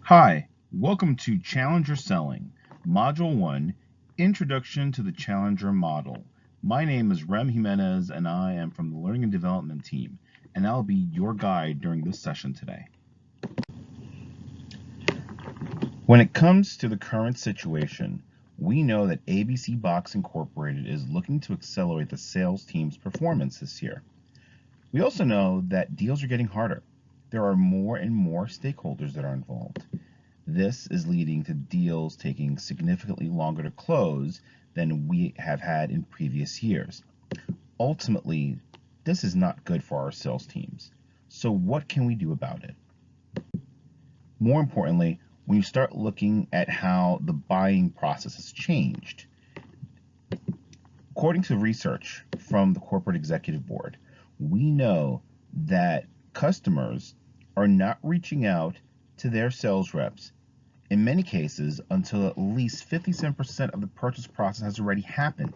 Hi, welcome to Challenger Selling, Module 1, Introduction to the Challenger Model. My name is Rem Jimenez and I am from the Learning and Development team, and I'll be your guide during this session today. When it comes to the current situation, we know that ABC Box Incorporated is looking to accelerate the sales team's performance this year. We also know that deals are getting harder. There are more and more stakeholders that are involved. This is leading to deals taking significantly longer to close than we have had in previous years. Ultimately, this is not good for our sales teams. So what can we do about it? More importantly, when you start looking at how the buying process has changed, according to research from the Corporate Executive Board, we know that customers are not reaching out to their sales reps in many cases until at least 57% of the purchase process has already happened.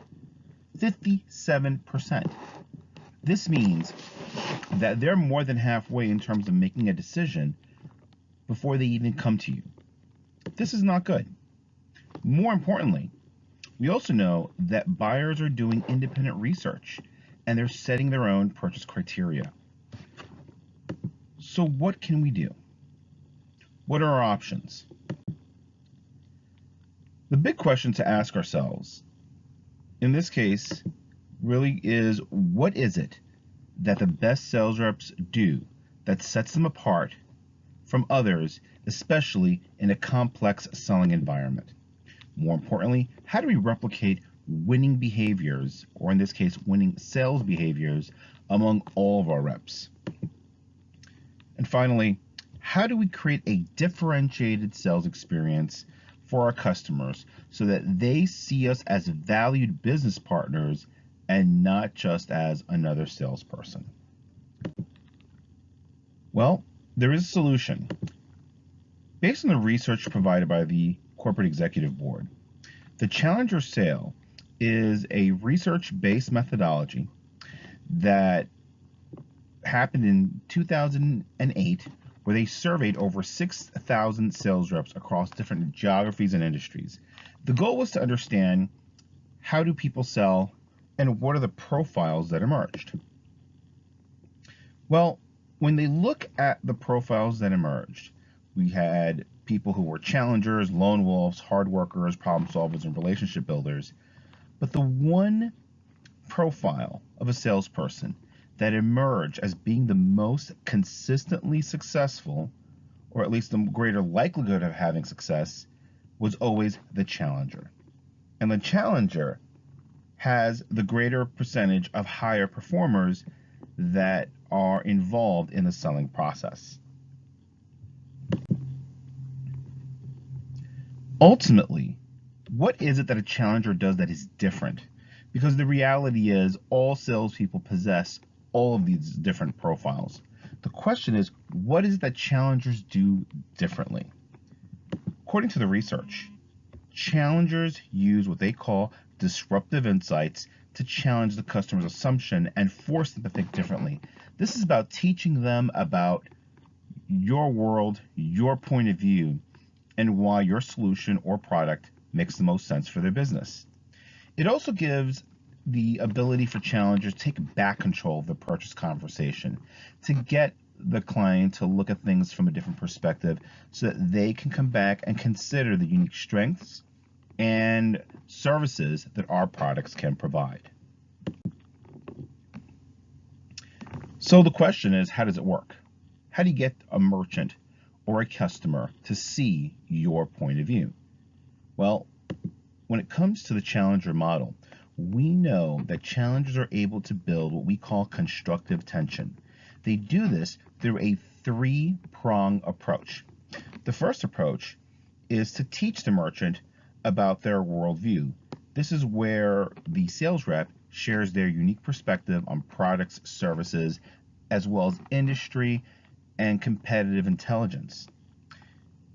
57%. This means that they're more than halfway in terms of making a decision before they even come to you. This is not good. More importantly, we also know that buyers are doing independent research and they're setting their own purchase criteria. So what can we do? What are our options? The big question to ask ourselves in this case really is, what is it that the best sales reps do that sets them apart from others, especially in a complex selling environment? More importantly, how do we replicate winning behaviors, or in this case, winning sales behaviors among all of our reps? And finally, how do we create a differentiated sales experience for our customers so that they see us as valued business partners and not just as another salesperson? Well, there is a solution. Based on the research provided by the Corporate Executive Board, the Challenger Sale is a research-based methodology that happened in 2008, where they surveyed over 6,000 sales reps across different geographies and industries. The goal was to understand, how do people sell and what are the profiles that emerged? Well, when they look at the profiles that emerged, we had people who were challengers, lone wolves, hard workers, problem solvers, and relationship builders. But the one profile of a salesperson that emerged as being the most consistently successful, or at least the greater likelihood of having success, was always the challenger. And the challenger has the greater percentage of higher performers that are involved in the selling process. Ultimately, what is it that a challenger does that is different? Because the reality is all salespeople possess all of these different profiles. The question is, what is it that challengers do differently? According to the research, challengers use what they call disruptive insights to challenge the customer's assumption and force them to think differently. This is about teaching them about your world, your point of view, and why your solution or product makes the most sense for their business. It also gives the ability for challengers to take back control of the purchase conversation, to get the client to look at things from a different perspective so that they can come back and consider the unique strengths and services that our products can provide. So the question is, how does it work? How do you get a merchant or a customer to see your point of view? Well, when it comes to the challenger model, we know that challengers are able to build what we call constructive tension. They do this through a three-prong approach. The first approach is to teach the merchant about their worldview. This is where the sales rep shares their unique perspective on products, services, as well as industry and competitive intelligence.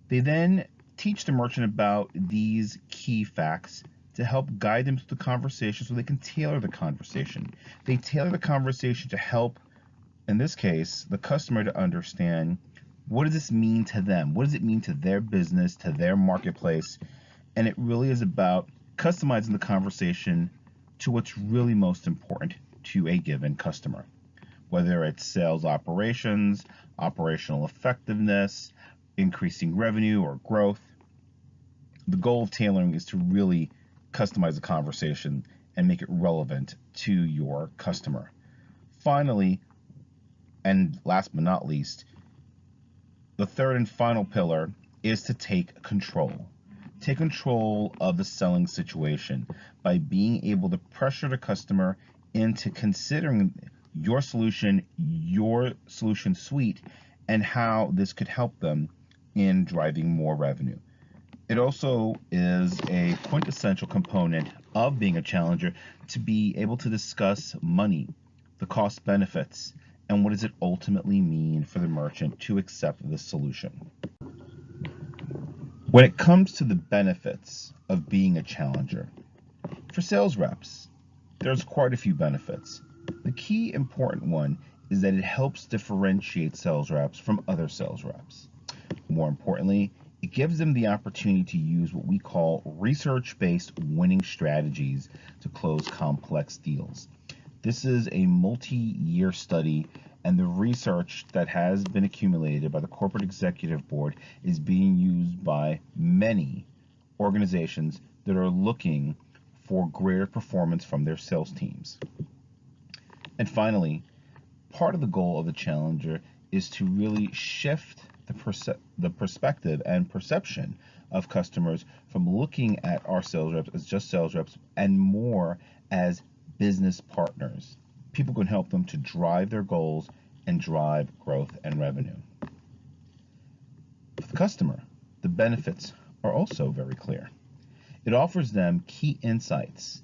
They then teach the merchant about these key facts to help guide them through the conversation so they can tailor the conversation. They tailor the conversation to help, in this case, the customer to understand What does this mean to them? What does it mean to their business, to their marketplace? And it really is about customizing the conversation to what's really most important to a given customer, whether it's sales operations, operational effectiveness, increasing revenue or growth. The goal of tailoring is to really customize the conversation and make it relevant to your customer. Finally, and last but not least, the third and final pillar is to take control. Take control of the selling situation by being able to pressure the customer into considering your solution suite, and how this could help them in driving more revenue. It also is a quintessential component of being a challenger to be able to discuss money, the cost benefits, and what does it ultimately mean for the merchant to accept this solution. When it comes to the benefits of being a challenger, for sales reps, there's quite a few benefits. The key important one is that it helps differentiate sales reps from other sales reps. More importantly, it gives them the opportunity to use what we call research-based winning strategies to close complex deals. This is a multi-year study, and the research that has been accumulated by the Corporate Executive Board is being used by many organizations that are looking for greater performance from their sales teams. And finally, part of the goal of the challenger is to really shift the perspective and perception of customers from looking at our sales reps as just sales reps and more as business partners. People can help them to drive their goals and drive growth and revenue. For the customer, the benefits are also very clear. It offers them key insights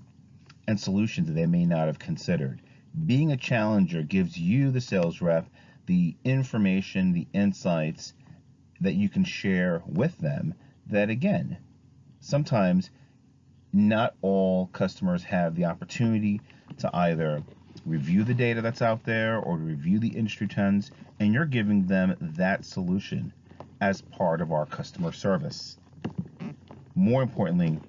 and solutions that they may not have considered. Being a challenger gives you, the sales rep, the information, the insights that you can share with them that, again, sometimes not all customers have the opportunity to either review the data that's out there or to review the industry trends, and you're giving them that solution as part of our customer service. More importantly,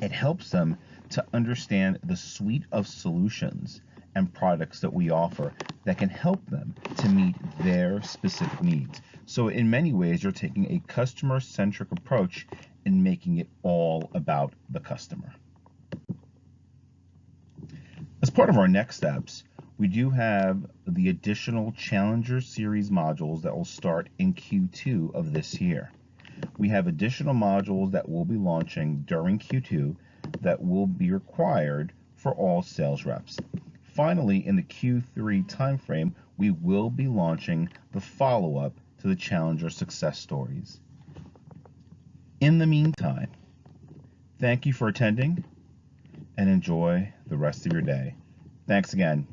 it helps them to understand the suite of solutions and products that we offer that can help them to meet their specific needs. So in many ways, you're taking a customer-centric approach and making it all about the customer. As part of our next steps, we do have the additional Challenger Series modules that will start in Q2 of this year. We have additional modules that will be launching during Q2 that will be required for all sales reps. Finally, in the Q3 timeframe, we will be launching the follow-up to the Challenger success stories. In the meantime, thank you for attending and enjoy the rest of your day. Thanks again.